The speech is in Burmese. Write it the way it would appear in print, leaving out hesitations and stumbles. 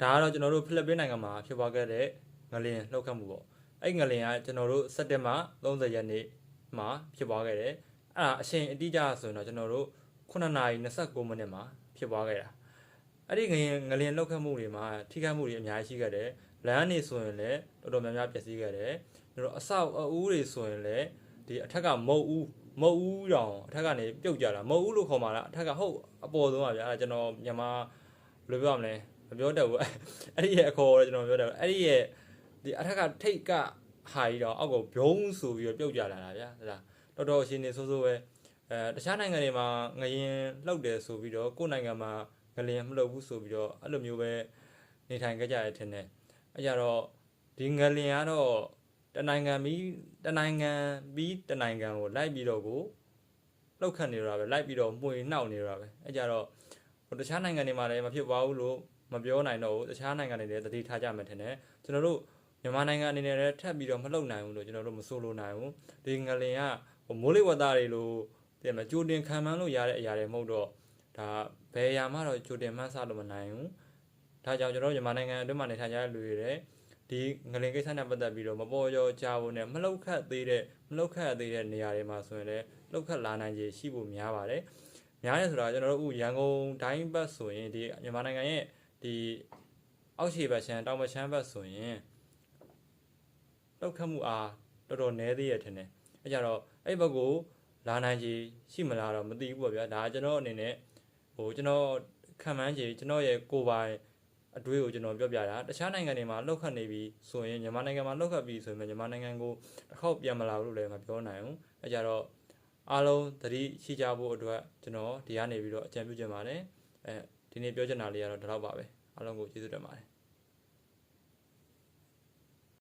ဒါကတော့ကျွန်တော်တို့ဖိလစ်ပင်းနိုင်ငံမှာဖြစ်ပွားခဲ့တဲ့ငလျင်လှုပ်ခတ်မှုပေါ့အဲ့ငလျင်ကကျွန်တော်တို့စက်တင်ဘာ30ရက်နေ့မှာဖြစ်ပွားခဲ့တယ်အဲ့ဒါအချိန်အတိအကျဆိုရင်တော့ကျွန်တော်တို့9:29မိနစ်မှာဖြစ်ပွားခဲ့တာအဲ့ဒီငလျင်လှုပ်ခတ်မှုတွေမှာထိခိုက်မှုတွေအများကြီးရှိခဲ့တယ်လမ်းနေဆိုရင်လည်းတော်တော်များများပျက်စီးခဲ့တယ်ကျွန်တော်အဆောက်အဦတွေဆိုရင်လည်းဒီအထက်ကမုတ်ဦးတောင်အထက်ကနေပြုတ်ကြတာမုတ်ဦးလို့ခေါ်မှာလားအထက်ကဟုတ်အပေါ်ဆုံးပါဗျာအဲ့ကျွန်တော်မြန်မာဘယ်လိုပြောရမလဲမပြောတတ်ဘူးအဲ့ဒီရဲ့အခေါ်တော့ကျွန်တော်ပြောတတ်ဘူးအဲ့ဒီရဲ့ဒီအထက်ကထိတ်ကဟာကြီးတော့အောက်ကိုဘုံဆိုပြီးတော့ပြုတ်ကြလာတာဗျာဒါတော်တော်ရှင်နေဆိုးဆိုးပဲတခြားနိုင်ငံတွေမှာငရင်လှုပ်တယ်ဆိုပြီးတော့ကိုယ်နိုင်ငံမှာငလျင်မလှုပ်ဘူးဆိုပြီးတော့အဲ့လိုမျိုးပဲနေထိုင်ကြရတဲ့ထင်တယ်အဲ့ကြတော့ဒီငလျင်ကတော့တနိုင်ငံပြီးတနိုင်ငံကိုလိုက်ပြီးတော့ကိုလှုပ်ခတ်နေတော့ပဲလိုက်ပြီးတော့မှွေနှောက်နေတော့ပဲအဲ့ကြတော့တခြားနိုင်ငံတွေမှာလည်းမဖြစ်ပါဘူးလို့မပြောနိုင်တော့ဘူးတခြားနိုင်ငံတွေလည်းသတိထားကြမယ်ထင်တယ်ကျွန်တော်တို့မြန်မာနိုင်ငံအနေနဲ့လည်းထပ်ပြီးတော့မလှုပ်နိုင်ဘူးလို့ကျွန်တော်တို့မဆိုလိုနိုင်ဘူးဒီငလျင်ကမိုးလေဝသတွေလို့တဲ့မှာကြိုတင်ခံမှန်းလို့ရတဲ့အရာတွေမဟုတ်တော့ဒါဘယ်အရာမှတော့ကြိုတင်မှန်းဆလို့မနိုင်ဘူးဒါကြောင့်ကျွန်တော်တို့မြန်မာနိုင်ငံအတွင်းမှာနေထိုင်ကြတဲ့လူတွေလည်းဒီငလျင်ကိစ္စနဲ့ပတ်သက်ပြီးတော့မပေါ်ကျော်ကြဘူးနဲ့မလှုပ်ခတ်သေးတဲ့နေရာတွေမှာဆိုရင်လည်းလှုပ်ခတ်လာနိုင်ခြေရှိဖို့များပါတယ်များတယ်ဆိုတာကျွန်တော်တို့ရန်ကုန်တိုင်းဘက်ဆိုရင်ဒီမြန်မာနိုင်ငံရဲ့ဒီအောက်ခြေဘက်ချမ်းတောင်ဘက်ချမ်းဘက်ဆိုရင်လှုပ်ခတ်မှုအားတော်တော်နည်းသေးရထင်တယ်အဲကြတော့အဲ့ဘက်ကိုလာနိုင်ခြေရှိမလားတော့မသိဘူးပေါ့ဗျာဒါကျွန်တော်အနေနဲ့ကျွန်တော်ခံမှန်းခြေကျွန်တော်ရဲ့ကိုယ်ပိုင်အတွေးကိုကျွန်တော်ပြောပြတာတခြားနိုင်ငံတွေမှာလှုပ်ခတ်နေပြီဆိုရင်မြန်မာနိုင်ငံမှာလှုပ်ခတ်ပြီဆိုရင်မြန်မာနိုင်ငံကိုတစ်ခေါက်ပြန်မလာဘူးလို့လည်းမပြောနိုင်ဘူးအဲကြတော့အားလုံးသတိရှိကြဖို့အတွက်ကျွန်တော်ဒီကနေပြီးတော့အကြံပြုချင်ပါတယ်ဒီနေ့ပြောချင်တာလေးကတော့ဒီလောက်ပါပဲအားလုံးကိုကျေးဇူးတင်ပါတယ်